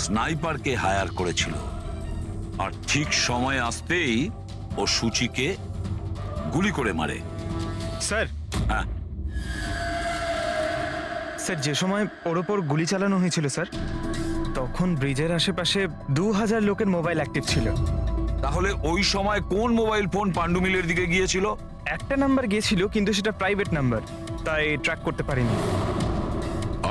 স্নাইপারকে হায়ার করেছিল। আর ঠিক সময় আসতেই ও সূচিকে গুলি করে মারে। স্যার, হ্যাঁ, স্যার, যে সময় ওর ওপর গুলি চালানো হয়েছিল স্যার, তখন ব্রিজের আশেপাশে 2000 লোকের মোবাইল অ্যাক্টিভ ছিল। তাহলে ওই সময় কোন মোবাইল ফোন পান্ডু মিলের দিকে গিয়েছিল? একটা নাম্বার গিয়েছিল, কিন্তু সেটা প্রাইভেট নাম্বার, তাই ট্র্যাক করতে পারিনি।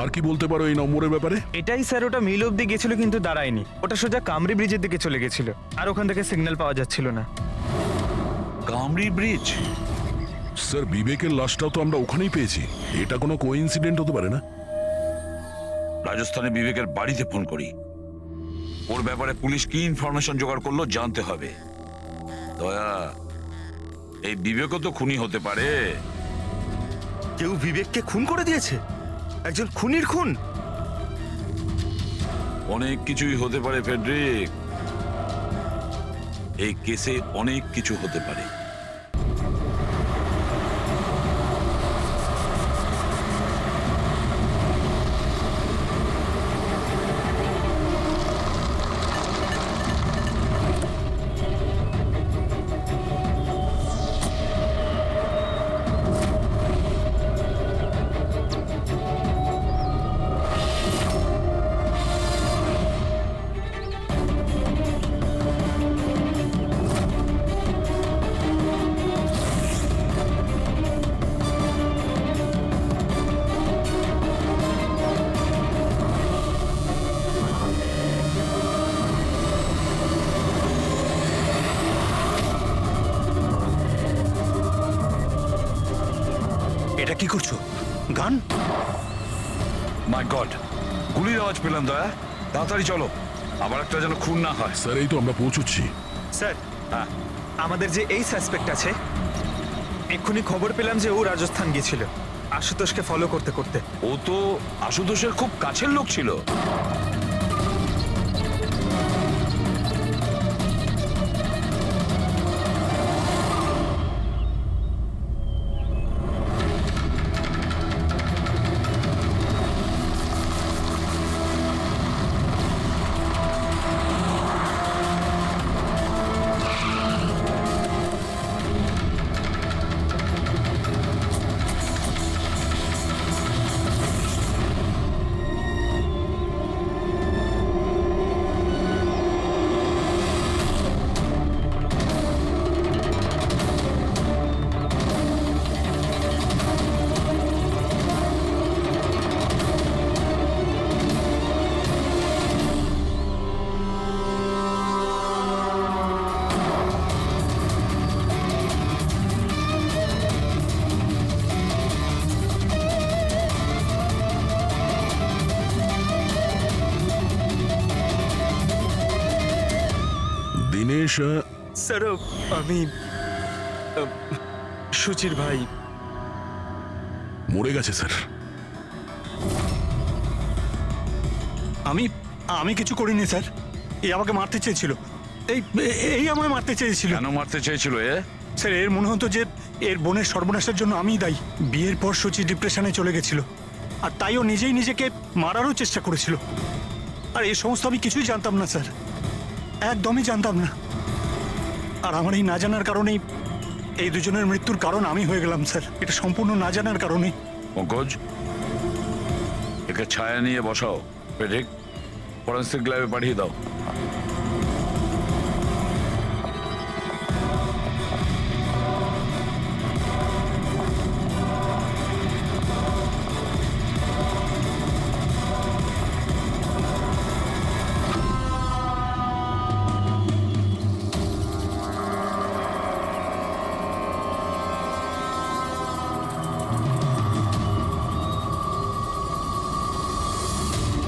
আর কি বলতে পারো এই নম্বরের ব্যাপারে? এটাই স্যার, ওটা মিল অব্দি গেছিল কিন্তু দাঁড়ায়নি, ওটা সোজা কামরি ব্রিজের দিকে চলে গেছিল, আর ওখান থেকে সিগন্যাল পাওয়া যাচ্ছিল না। কামরি ব্রিজ? স্যার, বিবেকের লাশটাও তো আমরা ওখানেই পেয়েছি, এটা কোনো কোইন্সিডেন্ট হতে পারে না? রাজস্থানে বিবেকের বাড়িতে ফোন করি, ওর ব্যাপারে পুলিশ কি ইনফরমেশন জোগাড় করলো জানতে হবে। দয়া, এই বিবেকও তো খুনি হতে পারে। কেউ বিবেককে খুন করে দিয়েছে? একজন খুনির খুন? অনেক কিছুই হতে পারে ফেডরিক, এই কেসে অনেক কিছু হতে পারে। এটা কি করছো? গান? মাই গড, গুলির আওয়াজ পেলাম দয়া। তাড়াতাড়ি চলো, আবার একটা যেন খুন না হয়। স্যার এই তো আমরা পৌঁছচ্ছি। স্যার আমাদের যে এই সাসপেক্ট আছে, এক্ষুনি খবর পেলাম যে ও রাজস্থান গিয়েছিল আশুতোষকে ফলো করতে করতে। ও তো আশুতোষের খুব কাছের লোক ছিল। দিনেশ স্যার আমি সুচির ভাই। মরে গেছে স্যার। আমি আমি কিছু করিনি স্যার। এই আমাকে মারতে চেয়েছিল। এই এই আমায় মারতে চেয়েছিল। কেন মারতে চেয়েছিল এ? স্যার এর মনে হতো যে এর বোনের সর্বনাশের জন্য আমিই দায়ী। বিয়ের পর সুচি ডিপ্রেশনে চলে গেছিল, আর তাই ও নিজেই নিজেকে মারারও চেষ্টা করেছিল। আর এই সমস্ত আমি কিছুই জানতাম না স্যার, একদমই জানতাম না। আর আমার এই না জানার কারণেই এই দুজনের মৃত্যুর কারণ আমি হয়ে গেলাম স্যার। এটা সম্পূর্ণ না জানার কারণে। পঙ্কজ, একে ছায়া নিয়ে বসাও, পেটেক ফরেন্সিক ল্যাবে পাঠিয়ে দাও।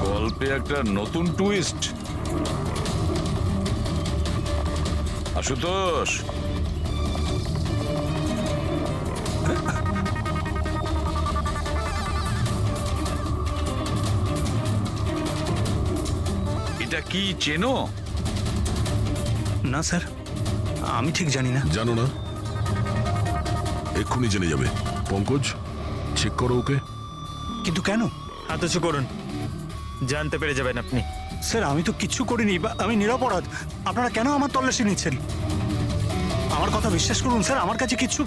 গল্পে একটা নতুন টুইস্ট। আশুতোষ, এটা কি চেনো? না স্যার, আমি ঠিক জানি না। জানো না? এক্ষুনি জেনে যাবে। পঙ্কজ, চেক করো ওকে। কিন্তু কেন? হাত উঁচু করুন, জানতে পেরে যাবেন আপনি। স্যার আমি তো কিচ্ছু করিনি, আমি নিরপরাধ। আপনারা কেন আমার তল্লাশি নিচ্ছেন? আমার কথা বিশ্বাস করুন স্যার, আমার কাছে কিচ্ছু।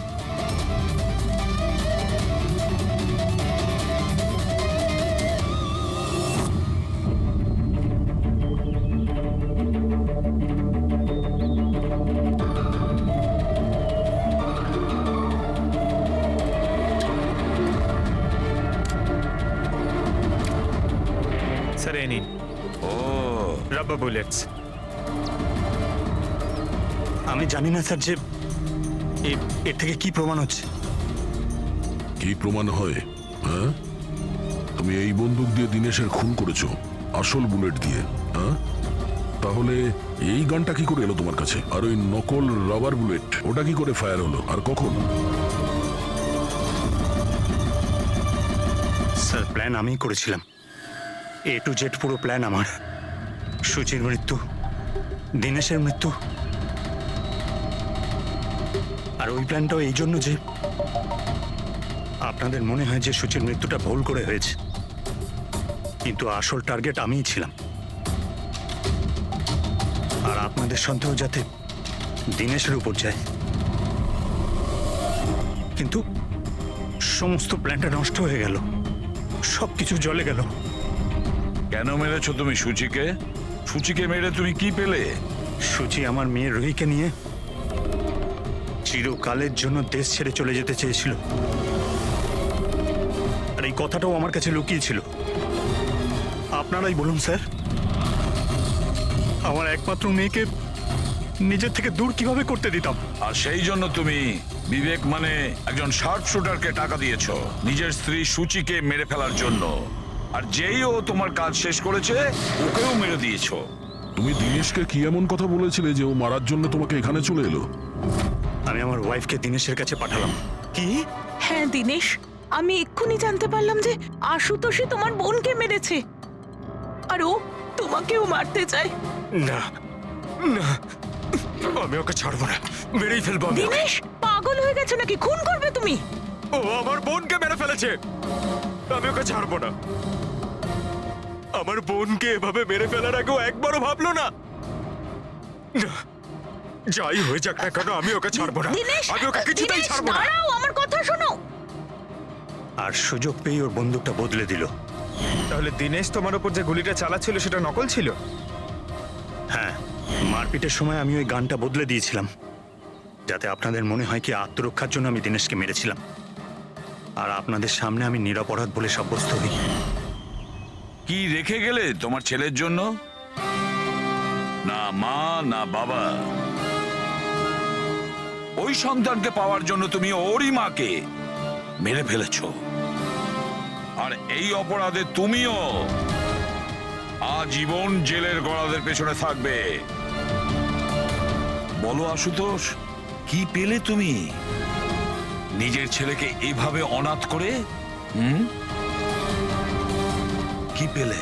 স্যার এই নিন ও, রাবার বুলেটস। আমি জানি না স্যার যে এর থেকে কি প্রমাণ হচ্ছে। কি প্রমাণ হয়? হ্যাঁ, তুমি এই বন্দুক দিয়ে দিনেশের খুন করেছো, আসল বুলেট দিয়ে। হ্যাঁ, তাহলে এই গানটা কি করে এলো তোমার কাছে? আর ওই নকল রাবার বুলেট, ওটা কি করে ফায়ার হলো আর কখন? স্যার প্ল্যান আমিই করেছিলাম। A to Z পুরো প্ল্যান আমার। সুচির মৃত্যু, দিনেশের মৃত্যু, আর ওই প্ল্যানটাও এই জন্য যে আপনাদের মনে হয় যে সুচির মৃত্যুটা ভুল করে হয়েছে, কিন্তু আসল টার্গেট আমিই ছিলাম। আর আপনাদের সন্দেহ যাতে দিনেশের উপর যায়। কিন্তু সমস্ত প্ল্যানটা নষ্ট হয়ে গেল, সবকিছু জ্বলে গেল। কেন মেরেছো তুমি সুচিকে? সুচিকে মেরে তুমি কি পেলে? সুচি আমার মেয়ে রুহিকে নিয়ে চিরকালের জন্য দেশ ছেড়ে চলে যেতে চেয়েছিল, আর এই কথাটাও আমার কাছে লুকিয়েছিল। আপনারাই বলুন স্যার, আমার একমাত্র মেয়েকে নিজের থেকে দূর কিভাবে করতে দিতাম? আর সেই জন্য তুমি বিবেক মানে একজন শার্প শুটারকে টাকা দিয়েছো নিজের স্ত্রী সূচিকে মেরে ফেলার জন্য। আর যেই ও তোমার কাজ শেষ করেছে ওকেও মেরে দিয়েছো। তুমি দিনেশকে কি এমন কথা বলেছিলে যে ও মারার জন্য তোমাকে এখানে চলে এলো? আমি আমার ওয়াইফকে দিনেশের কাছে পাঠালাম। কি? হ্যাঁ দিনেশ, আমি এক্ষুনি জানতে পারলাম যে আশুতোষই তোমার বোনকে মেরেছে আর ও তোমাকেও মারতে চায়। না না, আমি ওকে ছাড়বো না, মেরেই ফেলবো আমি ওকে। দিনেশ পাগল হয়ে গেছো নাকি? খুন করবে তুমি? ও আমার বোনকে মেরে ফেলেছে, আমি ওকে ছাড়বো না। আমার বোনকে এভাবে মেরে ফেলার আগেও একবারও ভাবলো না। না, যাই হয়ে যাক না কেন আমি ওকে ছাড়বো না, দিনেশ, আমি ওকে কিছুতেই দিনেশ, ছাড়বো না। দাঁড়াও, আমার কথা শোনো। আর সুযোগ পেয়ে ওর বন্দুকটা বদলে দিল। তাহলে দিনেশ তোমার উপর যে গুলিটা চালাচ্ছিল সেটা নকল ছিল? হ্যাঁ, মারপিটের সময় আমি ওই গানটা বদলে দিয়েছিলাম যাতে আপনাদের মনে হয় কি আত্মরক্ষার জন্য আমি দিনেশকে মেরেছিলাম, আর আপনাদের সামনে আমি নিরপরাধ বলে সাব্যস্ত হই। কি রেখে গেলে তোমার ছেলের জন্য? না মা না বাবা। ওই সন্তানকে পাওয়ার জন্য তুমি ওরই মাকে মেরে ফেলেছো। আর এই অপরাধে তুমিও আজীবন জেলের গড়াদের পেছনে থাকবে। বলো আশুতোষ, কি পেলে তুমি নিজের ছেলেকে এভাবে অনাথ করে? কি পেলে?